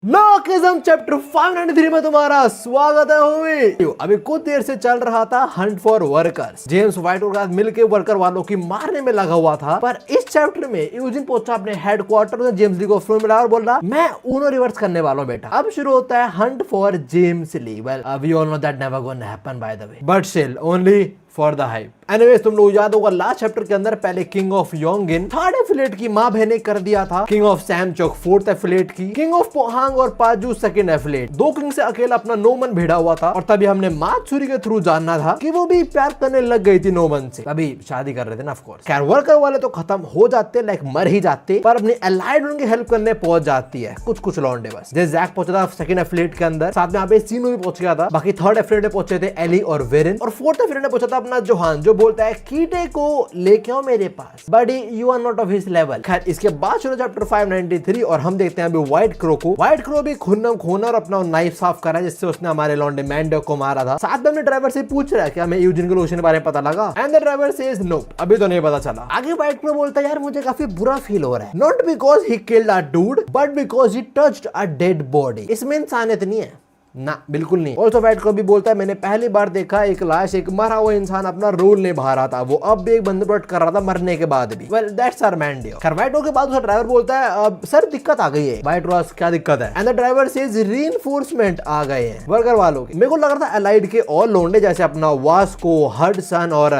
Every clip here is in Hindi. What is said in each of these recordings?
लोकिज्म चैप्टर 593 में तुम्हारा स्वागत है होमी। अभी कुछ देर से चल रहा था Hunt for workers. James white और मिलकर वर्कर वालों की मारने में लगा हुआ था, पर इस चैप्टर में यूजिन पहुंचा अपने हेडक्वार्टर में, जेम्स ली को फोन मिला और बोल रहा मैं ऊनो रिवर्स करने वाला हूं बेटा। अब शुरू होता है hunt for James Lee. Well we all know that never gonna happen by the way, but still only for the hype. Anyways, तुम लोग याद होगा लास्ट चैप्टर के अंदर पहले king of Yongin third affiliate की मां बहने कर दिया था, king of Samcheok fourth affiliate की, किंग ऑफ पोहांग और पाजू सेकंड एफिलेट। दो किंग से अकेला अपना नोमन भिड़ा हुआ था और तभी हमने मात्सुरी के थ्रू जानना था कि वो भी प्यार करने लग गई थी नोमन से। तभी शादी कर रहे थे ना, ऑफ कोर्स। खैर वर्कर वाले तो खत्म हो जाते, लाइक मर ही जाते, पर अपनी एलाइड उनकी हेल्प करने पहुंच जाती है कुछ लौंडे बस। जैसे जैक पहुंचा था सेकंड एफिलेट के अंदर, साथ में यहाँ पे सीनो भी पहुंच गया था। बाकी थर्ड एफिलेट में पहुंचे थे एली और वेरिन, और फोर्थ एफिलेट में पहुंचा था अपना जोहान, जो बोलता है कीटे को लेके आओ मेरे पास, buddy you are not of his level. खैर इसके बाद शुरू चैप्टर 593 और हम देखते हैं अभी व्हाइट क्रो को। व्हाइट क्रो भी खूनम खून और अपना नाइफ साफ कर रहा है, जिससे उसने हमारे लॉन्डे मैंडो को मारा था। साथ में अपने ड्राइवर से पूछ रहा है कि हमें यूजिन के लोशन के बारे में पता लगा, and the driver says no, अभी तो नहीं पता चला। आगे व्हाइट क्रो बोलता है यार मुझे काफी बुरा फील हो रहा है, not because he killed a dude but because he touched a dead body. इसमें इंसानियत नहीं है ना, बिल्कुल नहीं। ऑल्सो व्हाइट को भी बोलता है मैंने पहली बार देखा एक लाश, एक मरा हुआ इंसान अपना रोल निभा रहा था, वो अब भी एक बंदे प्रोटेक्ट कर रहा था मरने के बाद भी। Well that's our mandate. खैर व्हाइट के बाद उसका ड्राइवर बोलता है सर दिक्कत आ गई है। व्हाइट रॉस क्या दिक्कत है? And the driver says reinforcement आ गए हैं वर्कर वालों के। मेरे को लग रहा था एलाइड के और लोंडे जैसे अपना वास्को, हडसन और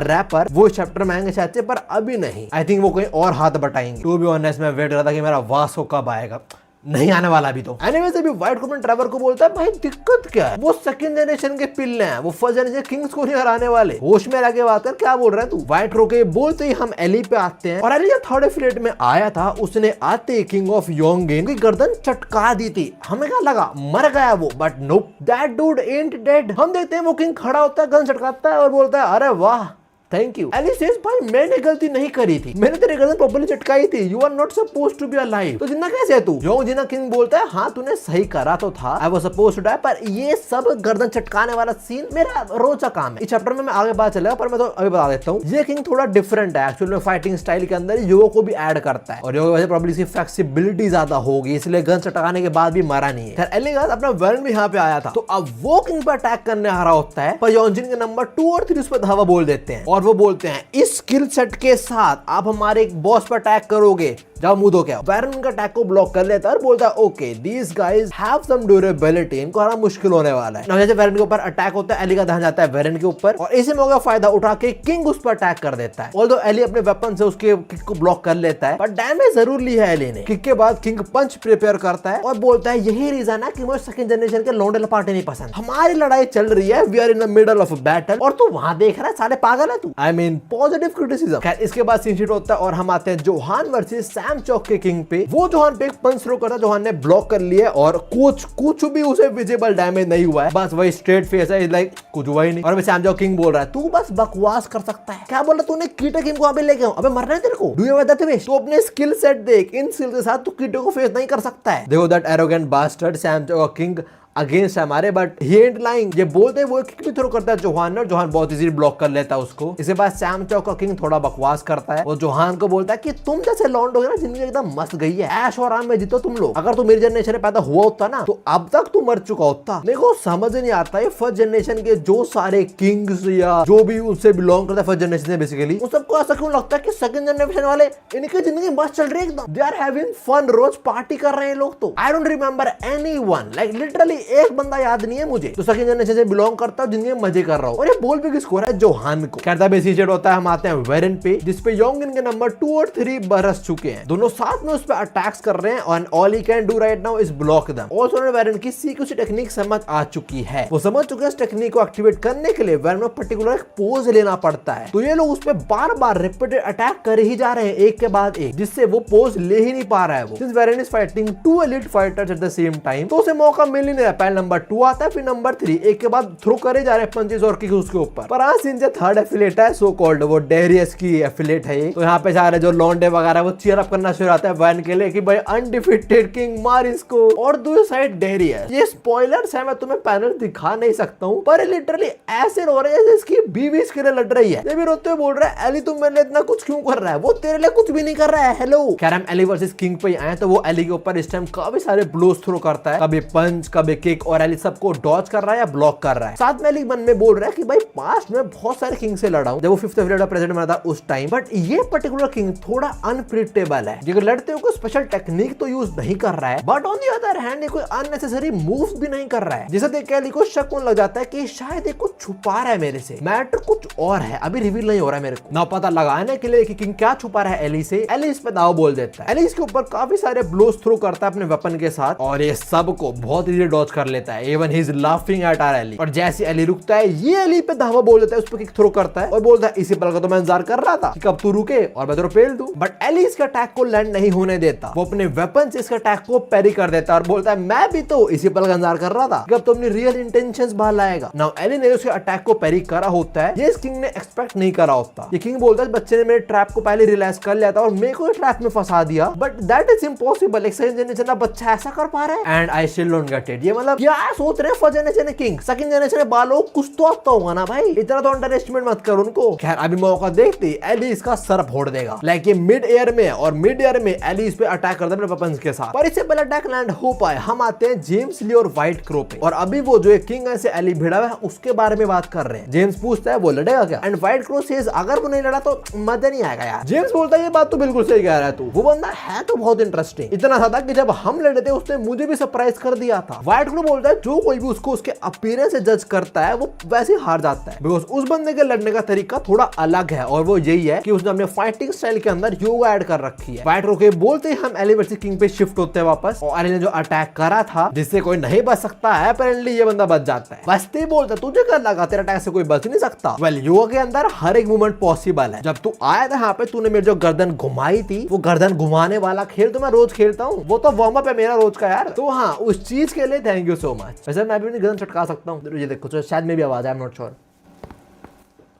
रैपर वो चैप्टर में आएंगे शायद से, पर अभी नहीं। आई थिंक वो कहीं और हाथ बटाएंगे। टू बी ऑनेस्ट मैं वेट कर रहा था कि मेरा वास्को कब आएगा, नहीं आने वाला अभी तो। एनीवेज अभी व्हाइट को ड्राइवर को बोलता है भाई दिक्कत क्या है, वो सेकंड जनरेशन के पिल्ले हैं, वो फर्स्ट जनरेशन किंग्स को नहीं हराने वाले, होश में रह बात कर, क्या बोल रहा है तू? व्हाइट रोके बोलते ही हम एली पे आते हैं, और एली जब थर्ड एफिलेट में आया था उसने आते ही किंग ऑफ योंगिन की गर्दन चटका दी थी। हमें क्या लगा मर गया वो, but nope, that dude ant dead. हम देखते हैं वो किंग खड़ा होता है, गन चटकाता है और बोलता है अरे वाह थैंक यू। एली सेज भाई मैंने गलती नहीं करी थी, मैंने तेरी गर्दन प्रॉपर्ली चटकाई थी, you are not supposed to be alive. तो जिन्ना कैसे है तू? योंग जिन्ना किंग बोलता है हाँ तूने सही करा तो था, I was supposed to die, पर ये सब गर्दन चटकाने वाला सीन मेरा रोज का काम है। इस चैप्टर में मैं आगे बात चलेगा, पर मैं तो अभी बता देता हूँ ये किंग थोड़ा डिफरेंट है एक्चुअली में। फाइटिंग स्टाइल के अंदर योगो को भी ऐड करता है, और योगो की वजह से प्रॉब्ली इसकी फ्लेक्सिबिलिटी ज्यादा होगी, इसलिए गन चटकाने के बाद भी मरा नहीं है। खैर एली अपना वेरन भी यहाँ पे आया था, तो अब वो किंग पर अटैक करने आ रहा होता है, पर योंजिन के नंबर 2 और 3 उस पर धावा बोल देते हैं, और वो बोलते हैं इस स्किल सेट के साथ आप हमारे एक बॉस पर अटैक करोगे, जाओ मुंह धो के आओ। बैरन उनका अटैक को ब्लॉक कर लेता है और बोलता है okay these guys have some durability, इनको हराना मुश्किल होने वाला है। जैसे बैरन के ऊपर अटैक होता है, एली का ध्यान जाता है बैरन के ऊपर, और इसी मौके का फायदा उठा के किंग उस पर अटैक कर देता है। ऑल्दो एली अपने वेपन से उसके किक को ब्लॉक कर लेता है, पर डैमेज जरूर ली है एली ने। किक के बाद किंग पंच प्रिपेयर करता है और बोलता है यही रीजन है कि मुझे सेकंड जनरेशन के लौंडे लपाटे नहीं पसंद, हमारी लड़ाई चल रही है, we are in the middle of battle, और तू वहां देख रहा है, साले पागल है तू। I mean positive criticism. खैर इसके बाद सीन शीट होता है और हम आते हैं जोहान वर्सेस सैमचोक के किंग पे। वो जोहान पे एक पंच थ्रो करता है, जोहान ने ब्लॉक कर लिया और कुछ भी उसे विजिबल डैमेज नहीं हुआ है, बस वही स्ट्रेट फेस है, लाइक कुछ हुआ ही नहीं। और सैमचोक किंग बोल रहा है तू बस बकवास कर सकता है, क्या बोल रहा तूने कीटे किंग को अभी लेके आओ, अबे मरना है तेरे को, do you have that wish? तो अपने स्किल सेट देख, इन स्किल के साथ तू कीटे को फेस नहीं कर सकता है। देखो that arrogant bastard Samchok king against है हमारे, बट ही एंड लाइंग। ये बोलते हैं वो किक भी थ्रो करता है जोहान, और जोहान बहुत इजीली ब्लॉक कर लेता है उसको। इसके बाद सैमचोक का किंग थोड़ा बकवास करता है, वो जोहान को बोलता है कि तुम जैसे लॉन्ड हो गए ना, जिंदगी एकदम मस्त गई है, ऐश और आराम में जीतो तुम लोग, अगर तू मेरी जनरेशन में पैदा हुआ होता ना तो अब तक तू मर चुका होता। मेरे को समझ नहीं आता है फर्स्ट जनरेशन के जो सारे किंग्स या जो भी उससे बिलोंग करता है फर्स्ट जनरेशन से बेसिकली, उन सबको ऐसा क्यों लगता है कि सेकंड जनरेशन वाले इनकी जिंदगी मस्त चल रही है एकदम, दे आर हैविंग फन, रोज पार्टी कर रहे हैं लोग। तो I don't remember anyone, like literally एक बंदा याद नहीं है मुझे तो सेकंड जनरेशन से बिलोंग करता हूं, जिंदगी में मजे कर रहा हूं। और ये बोल भी किसको रहा है? जोहान को। कहता है सीजेड होता है, हम आते हैं वेरन पे, जिसपे योंगिन के नंबर 2 और 3 बरस चुके हैं, दोनों साथ में उस पे अटैक्स कर रहे हैं, और all he can do right now is block them. Also Warren की सीक्वेंस टेक्निक समझ आ चुकी है, वो समझ चुके हैं इस टेक्निक को एक्टिवेट करने के लिए वेरन में पर्टिकुलर एक पोज लेना पड़ता है, तो ये लोग उस पे बार-बार रिपीटेड अटैक कर ही जा रहे हैं एक के बाद एक, जिससे वो पोज ले ही नहीं पा रहा है वो। Since Warren is fighting 2 elite fighters at the same time, तो उसे मौका मिल ही नहीं रहा। पहले नंबर 2 आता है, फिर नंबर 3, एक के बाद थ्रो करे जा रहे पंचेस और किक उसके ऊपर। पर आज सिंस थर्ड एफिलिएट है सो कॉल्ड, वो डेरियस की एफिलिएट है। तो यहाँ पे सारे जो लॉन्डे वगैरह वो चीयर अप करना शुरू होता है वैन के लिए कि भाई अनडिफिटेड किंग मार इसको। और दूसरी साइड डेरियस, ये स्पॉयलर्स है, मैं तुम्हें पैनल दिखा नहीं सकता हूँ, पर लिटरली ऐसे रो रहे हैं जैसे इसकी बीवी इसके लिए लड़ रही है। ये भी रोते हुए बोल रहा है एली तुम मेरे लिए इतना कुछ क्यों कर रहा है, वो तेरे लिए कुछ भी नहीं कर रहा है। हेलो खैर हम एली वर्सेस किंग पे आए तो वो एली के ऊपर इस टाइम काफी सारे ब्लोज थ्रो करता है, कभी पंच कभी किक, और एली सबको डॉज कर रहा है या ब्लॉक कर रहा है। साथ में एली मन में बोल रहा है कि भाई पास्ट में बहुत सारे किंग से लड़ा हूं जब वो 5th एफिलिएट प्रेसिडेंट बना था उस टाइम, बट ये पर्टिकुलर किंग थोड़ा अनप्रिडिक्टेबल है। जो लड़ते हो कोई स्पेशल टेक्निक तो यूज नहीं कर रहा है, but on the other hand ये कोई अननेसेसरी मूव्स भी नहीं कर रहा है, जिसे देख के एली को शक होने लग जाता है कि शायद ये कुछ छुपा रहा है मेरे से, मैटर कुछ और है, अभी रिवील नहीं हो रहा है मेरे को। ना पता लगाने के लिए कि किंग क्या छुपा रहा है एली से, एली इस पे दाव बोल देता है। एली इसके ऊपर काफी सारे ब्लोज थ्रो करता है अपने वेपन के साथ और ये सब को बहुत इजीली डॉज कर लेता है। Even he is laughing at our Eli. और जैसे एली रुकता है ये एली पे धावा बोल देता है, उस पर किक थ्रो करता है और बोलता है इसी पल का तो मैं इंतजार कर रहा था कि कब तू रुके और मैं तेरे पेल दूं। बट एली इसके अटैक को लैंड नहीं होने देता, वो अपने वेपन से इसके अटैक को पैरी कर देता है और बोलता है मैं भी तो इसी पल का इंतजार कर रहा था कि अब तो अपनी रियल इंटेंशंस बाहर लाएगा। नाउ एली ने उसके अटैक को पैरी करा होता है, ये इस किंग ने एक्सपेक्ट नहीं करा होता। ये किंग बोलता है बच्चे ने मेरे ट्रैप को पहले रियलाइज कर लिया था और मेरे को ट्रैप में फंसा दिया, बट दैट इज इम्पॉसिबल, एक सेकंड जनरेशन का बच्चा ऐसा कर पा रहा है and I still don't get it. ये मतलब क्या सोच रहे हैं first generation king, second generation बालों कुछ तो आता होगा ना भाई, इतना तो अंडर एस्टिमेट मत करो उनको। खैर अभी मौका देखते एली इसका सर फोड़ देगा, लाइक ये मिड एयर में, और मिड एयर में एली इस पे अटैक करता है अपने वेपन्स के साथ। पर इससे पहले अटैक लैंड हो पाए हम आते हैं जेम्स ली और व्हाइट क्रो पे, और अभी वो जो किंग है से एली भिड़ा हुआ है उसके बारे में बात कर रहे हैं। जेम्स पूछता है वो लड़ेगा क्या, एंड व्हाइट क्रो सेज अगर वो नहीं लड़ा तो मजा नहीं आएगा यार। जेम्स बोलता है ये बात तो बिल्कुल सही कह रहा है तू, वो बंदा है तो बहुत इंटरेस्टिंग, इतना सा था कि जब हम लड़े थे उसने मुझे भी सरप्राइज कर दिया था। व्हाइट क्रो बोलता है जो कोई भी उसको उसके अपीयरेंस से जज करता है वो वैसे हार जाता है, बिकॉज उस बंदे के लड़ने का तरीका थोड़ा अलग है और वो यही है कि उसने अपने फाइटिंग स्टाइल के अंदर योगा ऐड कर रखी है। व्हाइट क्रो के बोलते ही हम एली वर्सेस किंग पे शिफ्ट होते हैं वापस, और एली ने जो अटैक करा था जिससे कोई नहीं बच सकता है, अपेरेंटली ये बंदा बच जाता है। बचते ही बोलता तुझे क्या लगा तेरा अटैक से कोई बच नहीं सकता। वेल योगा के अंदर हर एक मूवमेंट पॉसिबल है। जब तू आया था यहाँ पे तूने मेरी जो गर्दन घुमाई थी, वो गर्दन घुमाने वाला खेल तो मैं रोज खेलता हूँ, वो तो वार्म अप है मेरा रोज का यार। तो हाँ उस चीज के लिए थैंक यू सो मच। वैसे मैं भी अपनी गर्दन चटका सकता हूँ, ये देखो शायद में भी आवाज है, I am not sure.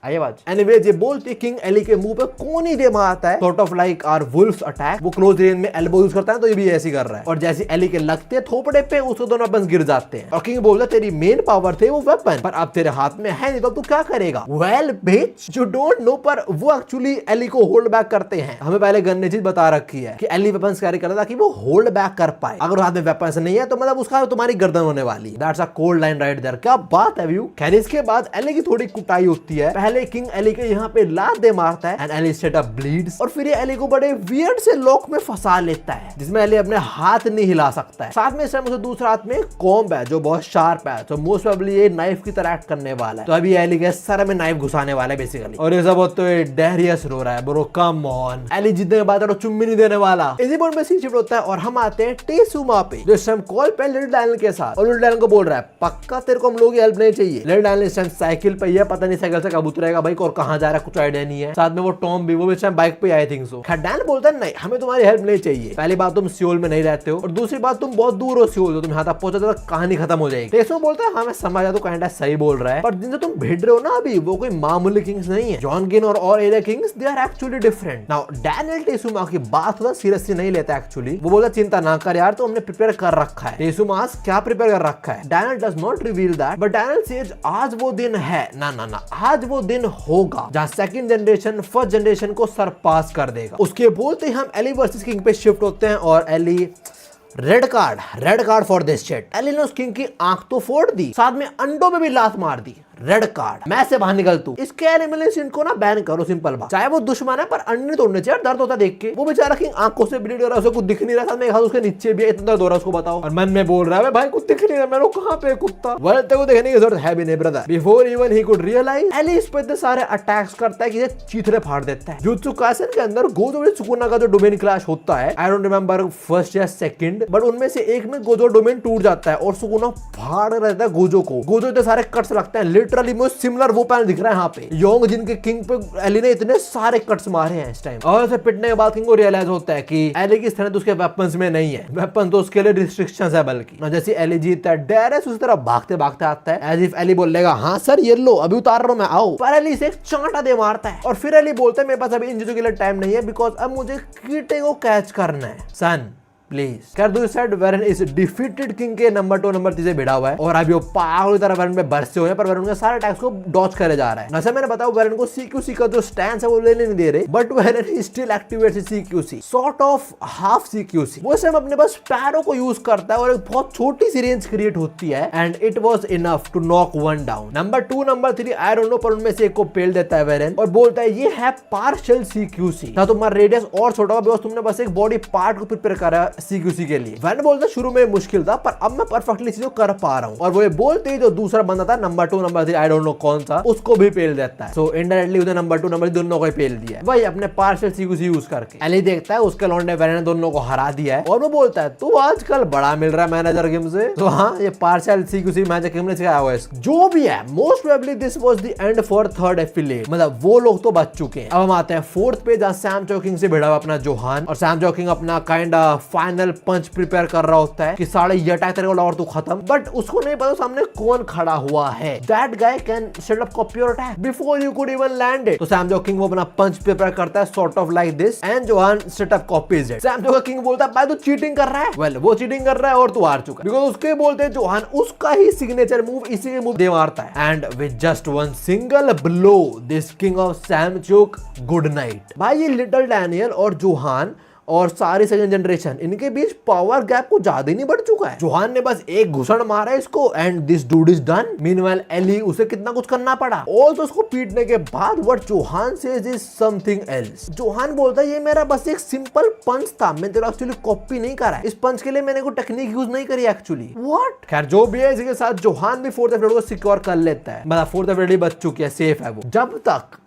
Anyways ये बोलते किंग एली के मुंह पे कौन ही दे मारता है, sort of like our wolf's attack. वो क्लोज रेंज में एल्बो यूज करता है तो ये भी ऐसे कर रहा है, और जैसे एली के लगते थोपड़े पे उसके दोनों वेपन्स गिर जाते हैं। और किंग बोलता है तेरी मेन पावर थे वो वेपन, पर अब तेरे हाथ में है नहीं तो तू क्या करेगा। Well beach you don't know, पर वो एक्चुअली एली को होल्ड बैक करते हैं। हमें पहले गन ने चीज बता रखी है कि एली वेपन्स कैरी करता ताकि वो होल्ड बैक कर पाए। अगर हाथ में वेपन्स नहीं है तो मतलब उसका तुम्हारी गर्दन होने वाली। That's a cold line right there. क्या बात है व्यू। खैर इसके बाद एली की थोड़ी कुटाई होती है। पहले किंग एली के यहाँ पे लात दे मारता है and Eli straight up bleeds, और फिर ये एली को बड़े वियर्ड से लॉक में फंसा लेता है जिसमें एली अपने हाथ नहीं हिला सकता है। साथ में इस टाइम उसे दूसरा हाथ में कॉम्ब है जो बहुत शार्प है, तो मोस्ट प्रोबेबली ये नाइफ की तरह एक्ट करने वाला है। तो अभी एली के सर में नाइफ घुसाने वाला है बेसिकली, और ये सब तो डेरियस रो रहा है ब्रो कम ऑन। एली जीतने के बाद चुम्मी नहीं देने वाला। इसी पॉइंट पे सीन शिफ्ट होता है और हम आते हैं टेसुमा पे, जो इस टाइम कॉल पे लिटिल डैनियल के साथ, और लिटिल डैनियल को बोल रहा है पक्का तेरे को हम लोग की हेल्प नहीं चाहिए। लिटिल डैनियल इस टाइम साइकिल पे है, पता नहीं साइकिल से कब उतरेगा बाइक और कहां जा रहा है कुछ आइडिया नहीं है। साथ में वो टॉम भी, वो भी बाइक पे आई थिंक सो। डैनियल बोलता है नहीं हमें तुम्हारी हेल्प नहीं चाहिए। पहली बात तुम सियोल में नहीं रहते हो, और दूसरी बात तुम बहुत दूर हो सियोल, तुम यहाँ तक पहुंचे तो कहानी खत्म हो जाएगी। टेसुमा बोलता है हाँ मैं समझा, तो काइंडा सही बोल रहा है, पर जिनसे तुम भिड़ रहे हो ना अभी वो कोई मामूली किंग्स नहीं है। जॉन गिन और area kings they are actually different. Now Daniel Tesuma की बात थोड़ा सीरियसली नहीं लेता एक्चुअली। वो बोला चिंता ना कर यार, तो हमने प्रिपेयर कर रखा है। टेसुमा क्या प्रिपेयर कर रखा है? Daniel does not reveal that, but Daniel says आज वो दिन है ना ना ना, आज वो दिन होगा जहाँ सेकंड जनरेशन फर्स्ट जनरेशन को सरपास कर देगा। उसके बोलते हम एली वर्सेस किंग पे शिफ्ट होते हैं, और Eli red card for this shit. Eli ने उस किंग की आंख तो फोड़ दी, साथ में अंडों में भी लात मार दी। रेड कार्ड, मैं से बाहर निकल तू। इसके एलिमिनेशन इनको ना बैन करो, सिंपल बात। चाहे वो दुश्मन है पर अंडे तोड़ने चाहिए, दर्द होता देख के। वो बेचारा किंग आंखों से ब्लीड हो रहा है, उसे कुछ दिख नहीं रहा, साथ में एक हाथ उसके नीचे भी है, इतना दर्द हो रहा है उसको बताओ। और मन में बोल रहा है भाई कुछ दिख नहीं रहा, मैं कहां पे कुत्ता। वर्ल्ड तेरे को देखने की जरूरत है भी नहीं brother. Before even he could realize, Eli इस पे इतने सारे अटैक्स करता है कि ये चीथड़े फाड़ देता है। जुत्सु काइसेन के अंदर गोजो सुकुना का जो डोमेन क्लैश होता है, आई डोंट रिमेंबर फर्स्ट या सेकंड, हील्ड, बट उनमें से एक में गोजो डोमेन टूट जाता है और सुकुना फाड़ रहता है गोजो को। गोजो इतने सारे कट्स लगते हैं, लिटरली मुझे सिमिलर वो पैन दिख रहा है यहाँ पे योंग जिनके किंग पे एली ने इतने सारे कट्स मारे हैं इस टाइम। और उसे पिटने के बाद किंग को रियलाइज होता है कि एली की स्ट्रेंथ उसके वेपन्स में नहीं है, वेपन तो उसके लिए रिस्ट्रिक्शंस है। बल्कि जैसे एली जीतता है, डेरेस उस तरह भागते भागते आता है, एज इफ एली बोलेगा हाँ सर ये लो अभी उतार रहा हूं मैं, आओ। पर एली से एक चांटा दे मारता है और फिर एली बोलता है मेरे पास अभी इन चीजों के लिए टाइम नहीं है, बिकॉज अब मुझे कीटे को कैच करना है सन प्लीज। कर दो साइड वेरन इस डिफीटेड किंग के नंबर 2 नंबर 3 से भिड़ा हुआ है और अभी वो पागल की तरह वेरन में बरसे हुए हैं, पर वेरन के सारे अटैक्स को डॉज करे जा रहा है। जैसे मैंने बताया वेरन को सीक्यूसी का जो स्टैंस है वो लेने नहीं दे रहे, but Veran still activates CQC, sort of half CQC. वो सिर्फ अपने पास स्पैरो को यूज करता है और एक बहुत छोटी सी रेंज क्रिएट होती है and it was enough to knock one down. Number 2 number 3 I don't know, पर उनमें से एक को पेल देता है वेरन और बोलता है ये है पार्शियल सीक्यूसी, ना तुम्हारा रेडियस और छोटा होगा, तुमने बस एक बॉडी पार्ट को प्रिपेयर करा सीक्यूसी के लिए। वैन बोलता शुरू में मुश्किल था पर अब मैं परफेक्टली चीजों कर पा रहा हूं। और वो ये बोलते ही जो दूसरा बंदा था number 2 number 3 I don't no कौन सा, उसको भी पेल देता है। सो इनडायरेक्टली उसने नंबर 2 नंबर 3 दोनों को ही पेल दिया है, वही अपने पार्शियल सीक्यूसी यूज करके। एली देखता है उसके लौंडे वेरन ने दोनों को हरा दिया है और वो बोलता है तू आजकल बड़ा मिल रहा है मैनेजर गेम से। तो हाँ ये पार्शियल सीक्यूसी मैनेजर गेम ने सिखाया हुआ है जो भी है। Most probably this was the end for third affiliate, मतलब वो लोग तो बच चुके हैं। अब हम आते हैं फोर्थ पे जहां सैम चोकिंग से भिड़ा हुआ अपना जोहान, और सैम चोकिंग अपना काइंड फाइनल पंच प्रिपेयर कर रहा होता है कि साले ये अटैक करेगा और तू खत्म, बट उसको नहीं पता सामने कौन खड़ा हुआ है। That guy can set up copy your attack before you could even land it. तो सैम जोकिंग वो अपना पंच प्रिपेयर करता है sort of like this and Johan set up copies it. Sam Joking बोलता है भाई तू चीटिंग कर रहा है। वेल वो चीटिंग कर रहा है और तू हार चुका है, बिकॉज़ उसके बोलते हैं जोहान उसका ही सिग्नेचर मूव इसी के मूव दे मारता है and with just one single blow this king of Sam Chok good night. भाई ये लिटिल डैनियल और जोहान और सारी सेकंड जनरेशन इनके बीच पावर गैप को ज्यादा ही नहीं बढ़ चुका है। जोहान ने बस एक घुसड़ मारा है इसको and this dude is done. Meanwhile Eli उसे कितना कुछ करना पड़ा, और तो उसको पीटने के बाद what Johan says is something else. Johan बोलता है ये मेरा बस एक सिंपल पंच था, मैं तेरा एक्चुअली कॉपी नहीं करा है, इस पंच के लिए मैंने कोई टेक्निक यूज नहीं करी एक्चुअली। व्हाट खैर जो भी है, इसके साथ जोहान भी फोर्थ एफिडेविट को सिक्योर कर लेता है, मतलब फोर्थ एफिडेविट बच चुकी है, सेफ है वो, जब तक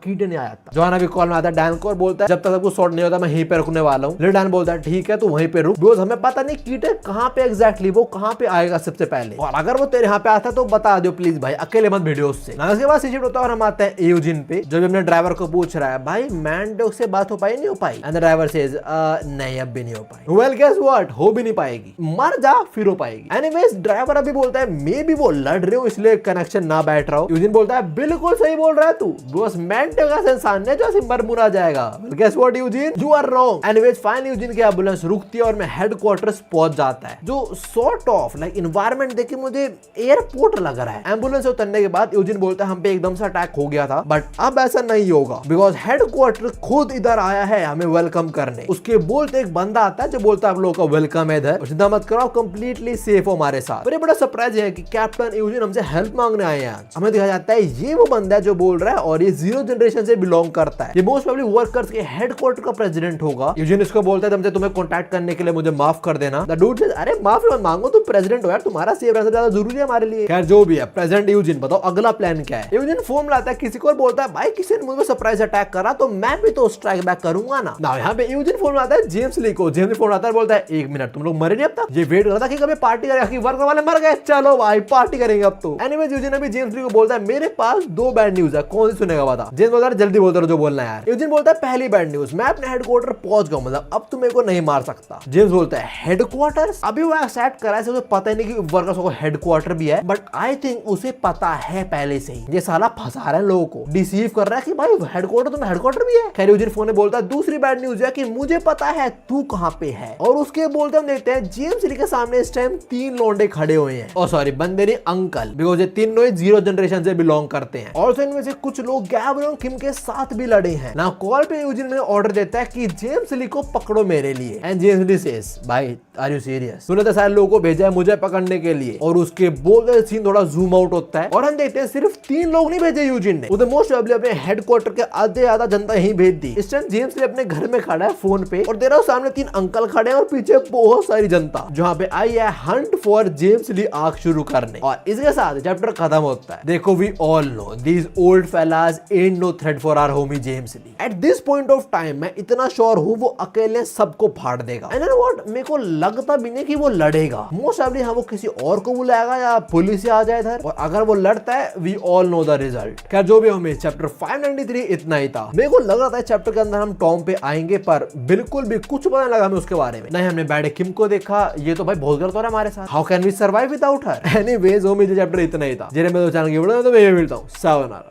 कीटे नहीं आया था। जोहान अभी कॉल में आता है डैन को और बोलता है जब तक कुछ सॉर्ट नहीं होता मैं यहीं पे रुकने वाला हूँ। लेकिन डैन बोलता है ठीक है तू वहीं पे रुक, बिकॉज़ हमें पता नहीं कीटे कहाँ पे एग्जैक्टली वो कहाँ पे आएगा सबसे पहले, और अगर वो तेरे यहाँ पे आता तो बता दो प्लीज भाई, अकेले मत भिड़ो उससे। उसके बाद शिफ्ट होता है और हम आते हैं यूजिन पे, जो भी अपने ड्राइवर को पूछ रहा है भाई मैंडोक से बात हो पाई नहीं हो पाई, एंड द ड्राइवर सेज नहीं अब भी नहीं हो पाई। वेल गेस व्हाट, हो भी नहीं पाएगी, मर जा फिर हो पाएगी। एनीवेज ड्राइवर अभी बोलता है मे बी वो लड़ रहे हो इसलिए कनेक्शन ना बैठ रहा हो। यूजिन बोलता है बिल्कुल सही बोल रहा है तू, बस मैंडोक का सेंस ने जो सिंबर मुरा जाएगा। Guess what, Eugene? You are wrong. Anyways, finally Eugene की एम्बुलेंस रुकती है और मैं हेडक्वार्टर्स पहुंच जाता है, जो सॉर्ट ऑफ लाइक एनवायरनमेंट देख के मुझे एयरपोर्ट लग रहा है। एम्बुलेंस से उतरने के बाद यूजिन बोलता है हम पे एकदम से अटैक हो गया था, बट अब ऐसा नहीं होगा बिकॉज हेडक्वार्टर खुद इधर आया है हमें वेलकम करने। उसके बोलते एक बंदा आता है जो बोलता है आप लोगों का वेलकम है इधर, चिंता मत करो, कंप्लीटली सेफ हो हमारे साथ। पर ये बड़ा सरप्राइज है कि कैप्टन यूजिन हमसे हेल्प मांगने आए हैं आज। हमें दिखाया जाता है ये वो बंदा है जो बोल रहा है और ये जीरो जनरेशन से बिलोंग करता है, ये मोस्ट प्रोबेबली वर्कर्स के हेडक्वार्टर का प्रेसिडेंट होगा। यूजिन इसको बोलता है तुमसे तुम्हें कांटेक्ट करने के लिए मुझे माफ कर देना। द डूड सेज अरे माफी मत मांगो, तुम प्रेसिडेंट हो यार, तुम्हारा सेफ रहना ज्यादा जरूरी है हमारे लिए। खैर जो भी है, प्रेसिडेंट यूजिन बताओ अगला प्लान क्या है। यूजिन फोन लाता है किसी को और बोलता है भाई किसी ने मुझे सरप्राइज अटैक करा तो मैं भी तो स्ट्राइक बैक करूंगा ना। ना यहाँ पे यूजिन फोन लाता है जेम्स ली को, जेम्स फोन आता है बोलता है एक मिनट तुम लोग मरे नहीं अब तक, ये वेट कर रहा था कि कभी पार्टी करेगा कि वर्कर वाले मर गए, चलो भाई पार्टी करेंगे अब तो। एनीवेज यूजिन अभी जेम्स ली को बोलता है मेरे पास 2 बैड न्यूज है, कौन सी सुनेगा बता। जेम्स बोलता है जल्दी बोलते रहो जो बोलना है यार। यूजिन बोलता है पहली बैड न्यूज, मैं अपने हेडक्वार्टर पहुंच गया, मतलब अब तुम मेरे को नहीं मार सकता। जेम्स बोलता है हेडक्वार्टर्स, अभी वो एक्सेप्ट करा है, उसे पता ही नहीं कि वर्कर्स को हेडक्वार्टर भी है, बट आई थिंक उसे पता है पहले से ही। ये साला फंसा रहा है लोगों को, डिसीव कर रहा है कि भाई हेडक्वार्टर तुम्हें हेडक्वार्टर भी है। खैर यूजिन फोन में बोलता है दूसरी बैड न्यूज है कि मुझे पता है तू कहां पे है, और उसके बोलते हम देखते हैं जेम्स ली के सामने इस टाइम 3 लौंडे खड़े हुए हैं, और सॉरी बंदे नहीं अंकल, बिकॉज़ ये तीनों जीरो जनरेशन से बिलोंग करते हैं, और इनमें से कुछ लोग गैब्रियल किम के साथ भी लड़े हैं ना। कॉल पे यूजिन ने ऑर्डर देता है कि जेम्स ली को पकड़ो मेरे लिए, एंड जेम्स ली सेज भाई आर यू सीरियस, तूने तो सारे लोगों को भेजा है मुझे पकड़ने के लिए, और उसके बोलते सीन थोड़ा जूम आउट होता है और हम देखते हैं सिर्फ 3 लोग नहीं भेजे यूजिन ने, उधर मोस्ट प्रोबेबली अपने हेडक्वार्टर के आधा जनता यहीं भेज दी। इस टाइम जेम्स ली अपने घर में खड़ा है फोन पे, और देखो सामने 3 अंकल खड़े हैं और पीछे बहुत सारी जनता जहाँ पे आई है हंट फॉर जेम्स ली आग शुरू करने, और इसके साथ चैप्टर खत्म होता है। देखो we all know these old fellas ain't no threat for our homie James Lee. At this point of time मैं इतना श्योर हूँ वो अकेले सबको फाड़ देगा। And you know what? मेरे को लगता भी नहीं कि वो लड़ेगा। मोस्ट ऑफली हाँ वो किसी और को बुलाएगा या पुलिस आ जाए इधर, और अगर वो लड़ता है we all know the result. खैर जो भी हमें चैप्टर 593 इतना ही था। मेरे को लग रहा था चैप्टर के अंदर हम टॉम पे आएंगे, पर बिल्कुल भी कुछ पता नहीं लगा हमें उसके बारे में। नहीं हमने बैड किम को देखा, ये तो भाई बहुत गलत हो रहा है हमारे साथ। How can we survive without her? Anyways homie chapter इतना ही था। जिन्हें मैं तो चैनल की वीडियो में तो मैं मिलता हूँ। सावनारा।